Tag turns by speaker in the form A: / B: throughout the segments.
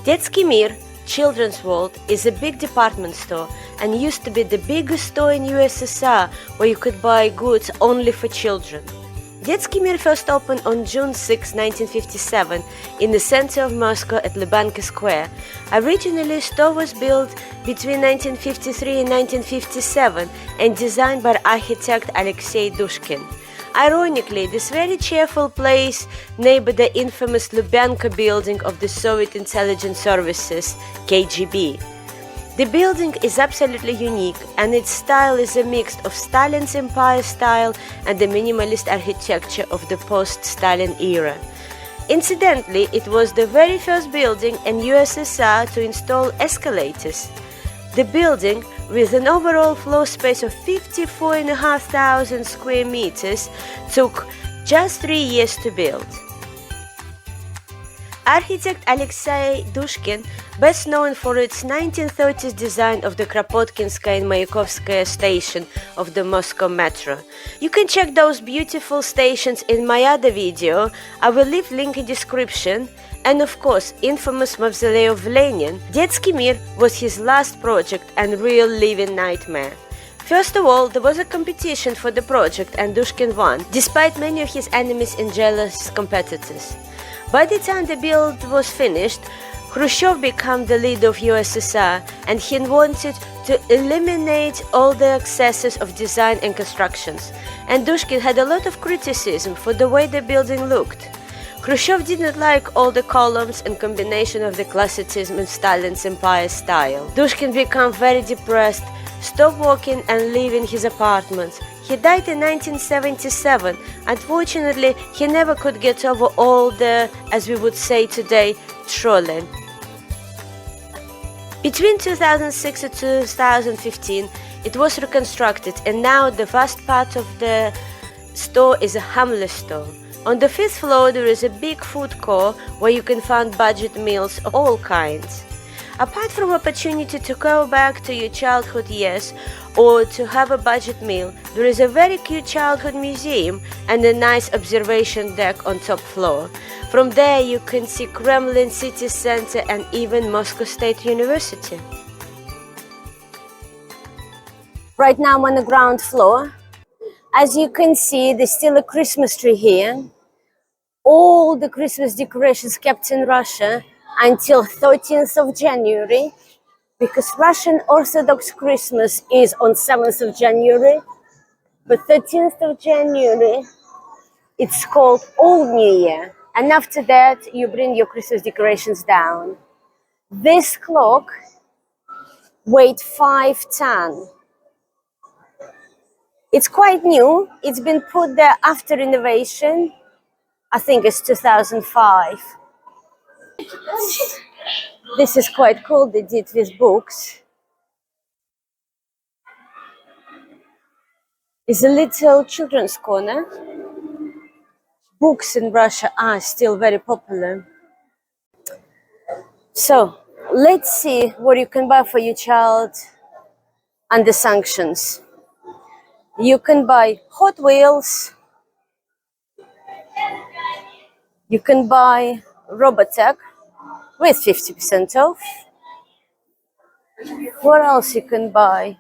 A: Detsky Mir, Children's World, is a big department store and used to be the biggest store in USSR where you could buy goods only for children. Detsky Mir first opened on June 6, 1957 in the center of Moscow at Lubanka Square. Originally, the store was built between 1953 and 1957 and designed by architect Alexei Dushkin. Ironically, this very cheerful place neighbored the infamous Lubyanka building of the Soviet Intelligence Services, KGB. The building is absolutely unique, and its style is a mix of Stalin's empire style and the minimalist architecture of the post-Stalin era. Incidentally, it was the very first building in USSR to install escalators. The building, with an overall floor space of 54,500 square meters, took just 3 years to build. Architect Alexei Dushkin, best known for its 1930s design of the Kropotkinskaya and Mayakovskaya station of the Moscow metro. You can check those beautiful stations in my other video. I will leave link in description. And of course, infamous mausoleum of Lenin, Detsky Mir was his last project and real living nightmare. First of all, there was a competition for the project and Dushkin won, despite many of his enemies and jealous competitors. By the time the build was finished, Khrushchev became the leader of USSR and he wanted to eliminate all the excesses of design and constructions. And Dushkin had a lot of criticism for the way the building looked. Khrushchev didn't like all the columns and combination of the classicism and Stalin's empire style. Dushkin became very depressed, stopped working and living his apartment. He died in 1977. Unfortunately, he never could get over all the, as we would say today, trolling. Between 2006 and 2015, it was reconstructed, and now the vast part of the store is a harmless store. On the 5th floor, there is a big food court where you can find budget meals of all kinds. Apart from opportunity to go back to your childhood years or to have a budget meal, there is a very cute childhood museum and a nice observation deck on top floor. From there you can see Kremlin city center and even Moscow State University. Right now I'm on the ground floor. As you can see, there's still a Christmas tree here. All the Christmas decorations kept in Russia until 13th of January, because Russian Orthodox Christmas is on 7th of January, but 13th of January, it's called Old New Year. And after that, you bring your Christmas decorations down. This clock weighed 5 tons. It's quite new. It's been put there after renovation. I think it's 2005. This is quite cool. They did with books. It's a little children's corner. Books in Russia are still very popular. So let's see what you can buy for your child under sanctions. You can buy Hot Wheels. You can buy Robotech with 50% off. What else you can buy?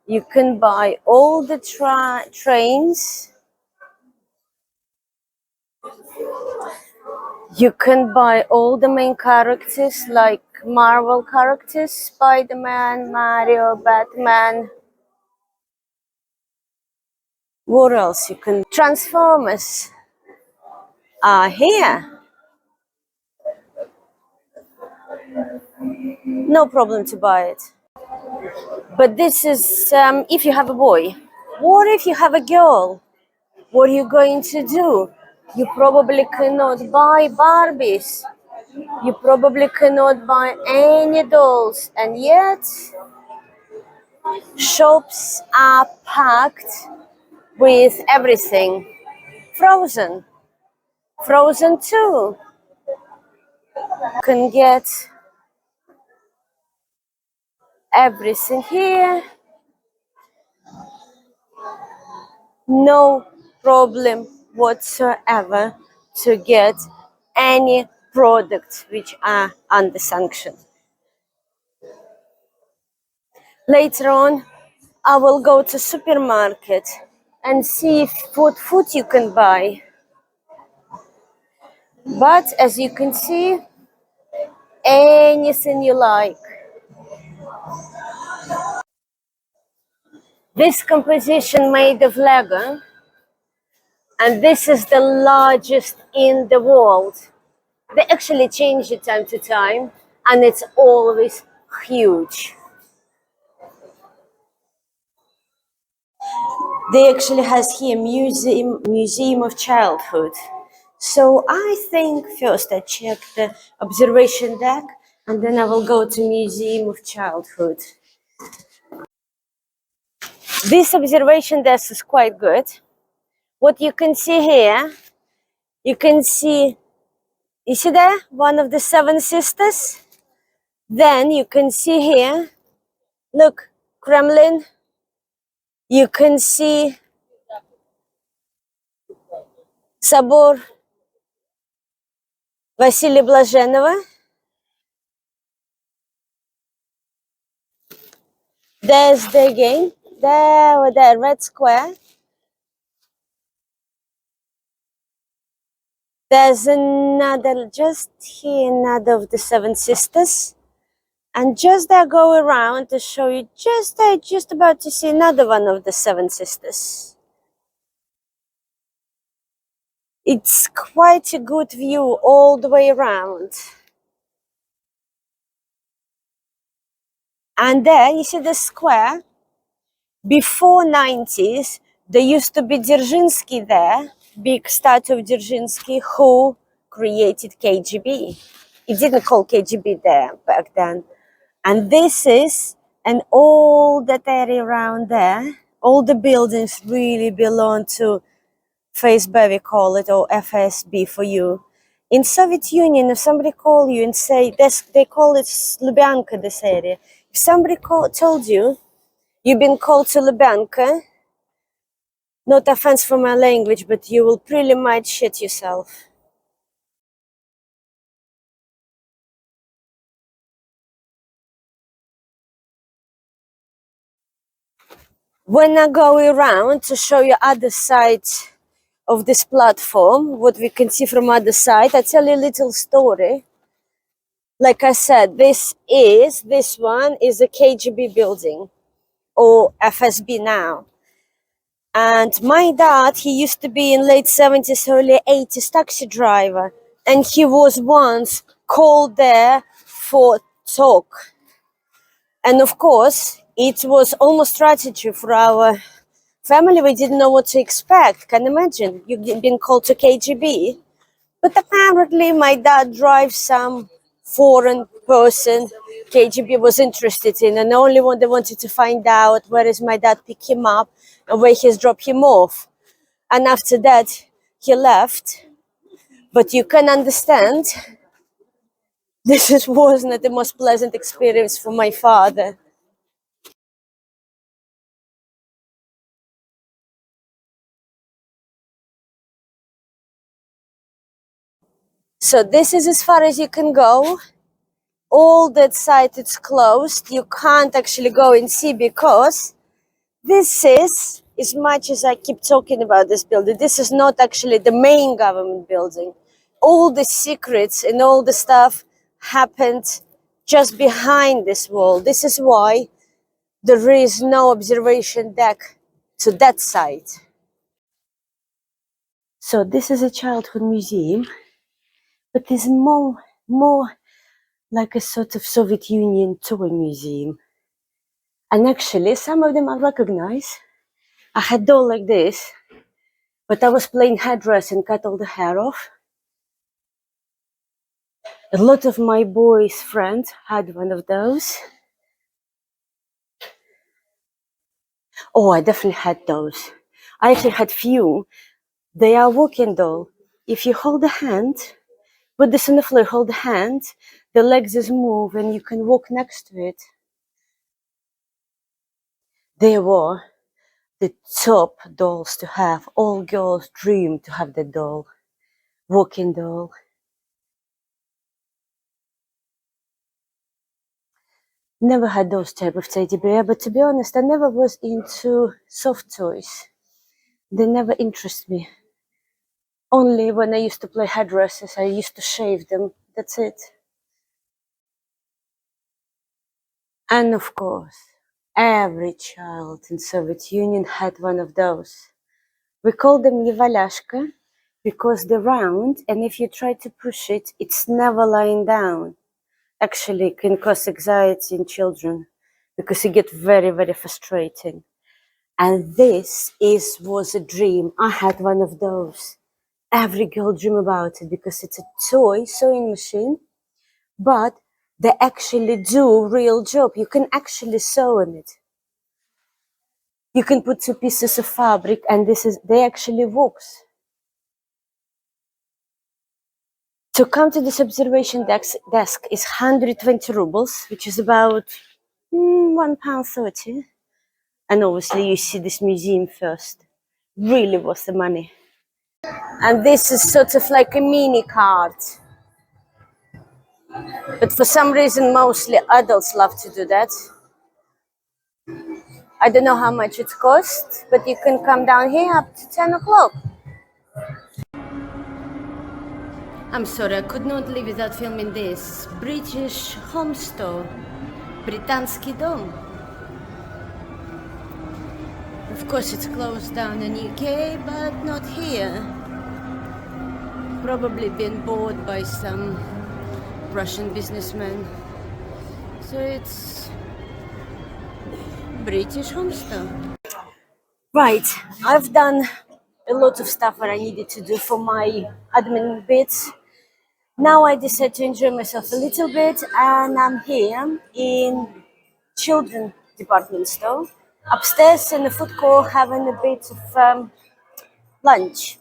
A: You can buy all the trains. You can buy all the main characters like Marvel characters, Spider-Man, Mario, Batman. What else you can? Transformers are here. No problem to buy it. But this is if you have a boy. What if you have a girl? What are you going to do? You probably cannot buy Barbies. You probably cannot buy any dolls. And yet, shops are packed with everything. Frozen. Frozen too. You can get everything here. No problem whatsoever to get any products which are under sanction. Later on, I will go to supermarket and see what food you can buy. But as you can see, anything you like. This composition made of Lego, and this is the largest in the world. They actually change it time to time, and it's always huge. They actually has here museum of childhood. So I think first I check the observation deck, and then I will go to museum of childhood. This observation desk is quite good. What you can see here, you can see, you see there, one of the seven sisters? Then you can see here, look, Kremlin. You can see Собор Василия Блаженного. There's the again, there with that red square. There's another, just here, another of the seven sisters. And just there, go around to show you, just there, just about to see another one of the seven sisters. It's quite a good view all the way around. And there, you see the square? Before 90s, there used to be Dzerzhinsky there, big statue of Dzerzhinsky, who created KGB. It didn't call KGB there back then. And this is, and all that area around there, all the buildings really belong to FSB, we call it, or FSB for you. In Soviet Union, if somebody call you and say, this, they call it Lubyanka, this area. If somebody told you, you've been called to Lubyanka, not offense for my language, but you will pretty much shit yourself. When I go around to show you other side of this platform, what we can see from other side, I tell you a little story. Like I said, this one is a KGB building, or FSB now. And my dad, he used to be in late 70s, early 80s taxi driver. And he was once called there for talk. And of course, it was almost strategy for our family. We didn't know what to expect. Can you imagine? You've been called to KGB. But apparently my dad drives some foreign person KGB was interested in, and only when they wanted to find out where is my dad, pick him up and where he's drop him off. And after that, he left. But you can understand, this was not the most pleasant experience for my father. So this is as far as you can go. All that side is closed. You can't actually go and see because this is, as much as I keep talking about this building, this is not actually the main government building. All the secrets and all the stuff happened just behind this wall. This is why there is no observation deck to that side. So this is a childhood museum, but it's more like a sort of Soviet Union toy museum. And actually, some of them I recognize. I had a doll like this, but I was playing hairdress and cut all the hair off. A lot of my boys' friends had one of those. Oh, I definitely had those. I actually had few. They are walking doll. If you hold the hand, put this on the floor, hold the hand, the legs just move and you can walk next to it. They were the top dolls to have. All girls dream to have the doll, walking doll. Never had those type of teddy bear, but to be honest, I never was into soft toys. They never interest me. Only when I used to play hairdressers, I used to shave them. That's it. And of course, every child in Soviet Union had one of those. We call them Yevalyashka because they're round, and if you try to push it, it's never lying down. Actually, it can cause anxiety in children because you get very, very frustrating. And this was a dream. I had one of those. Every girl dream about it because it's a toy sewing machine, but they actually do real job. You can actually sew on it. You can put two pieces of fabric and they actually works. To come to this observation desk is 120 rubles, which is about £1.30. And obviously you see this museum first. Really worth the money. And this is sort of like a mini cart. But for some reason, mostly adults love to do that. I don't know how much it costs, but you can come down here up to 10 o'clock. I'm sorry, I could not live without filming this. British home store. Британский дом. Of course, it's closed down in UK, but not here. Probably been bought by some Russian businessman. So it's British home store. Right, I've done a lot of stuff that I needed to do for my admin bits. Now I decided to enjoy myself a little bit, and I'm here in children department store, upstairs in the food court having a bit of lunch.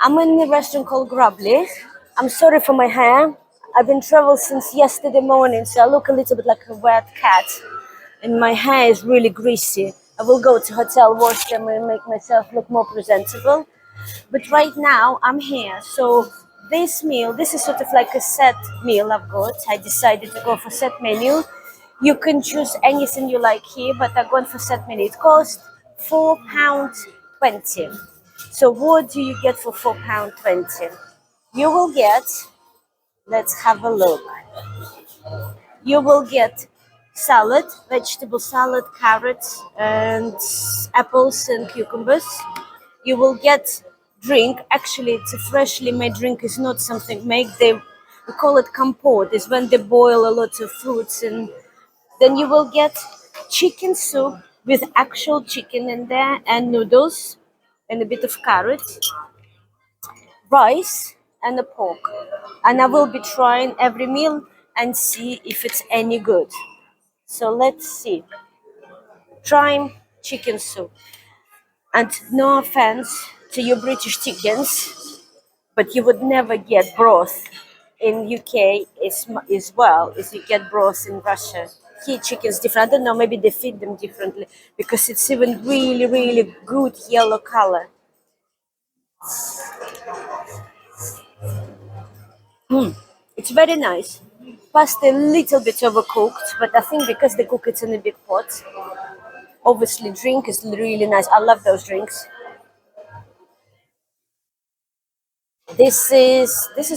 A: I'm in a restaurant called Grubly. I'm sorry for my hair. I've been traveling since yesterday morning, so I look a little bit like a wet cat, and my hair is really greasy. I will go to hotel, wash them, and make myself look more presentable. But right now I'm here, so this meal, this is sort of like a set meal I've got. I decided to go for set menu. You can choose anything you like here, but I'm going for set menu. It costs £4.20. So what do you get for £4.20? You will get, let's have a look. You will get salad, vegetable salad, carrots, and apples and cucumbers. You will get drink. Actually, it's a freshly made drink. It's not something made. We call it compote. It's when they boil a lot of fruits, and then you will get chicken soup with actual chicken in there and noodles and a bit of carrot, rice, and a pork. And I will be trying every meal and see if it's any good. So let's see. Trying chicken soup. And no offense to you British chickens, but you would never get broth in UK as well as you get broth in Russia. Here chicken's different. I don't know, maybe they feed them differently because it's even really, really good yellow color. It's very nice. Pasta a little bit overcooked, but I think because they cook it in a big pot. Obviously, drink is really nice. I love those drinks. This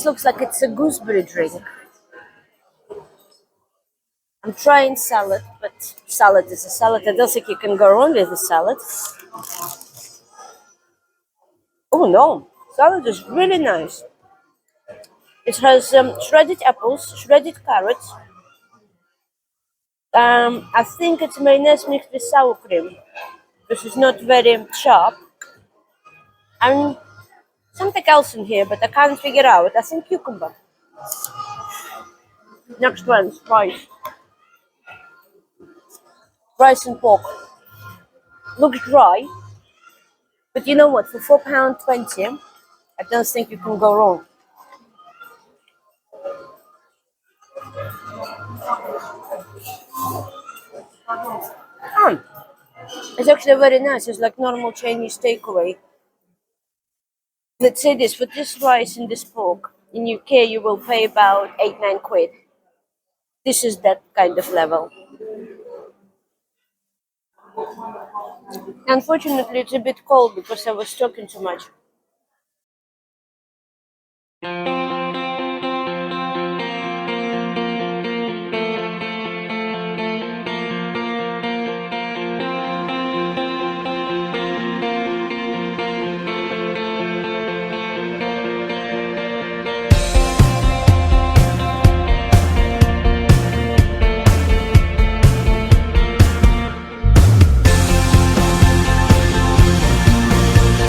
A: looks like it's a gooseberry drink. I'm trying salad, but salad is a salad. I don't think you can go wrong with a salad. Oh no, salad is really nice. It has shredded apples, shredded carrots. I think it's mayonnaise mixed with sour cream. This is not very sharp. And something else in here, but I can't figure out. I think cucumber. Next one, rice. Rice and pork. Looks dry, but you know what? For £4.20, I don't think you can go wrong. It's actually very nice. It's like normal Chinese takeaway. Let's say this, for this rice and this pork, in UK you will pay about 8-9 quid. This is that kind of level. Unfortunately, it's a bit cold because I was talking too much.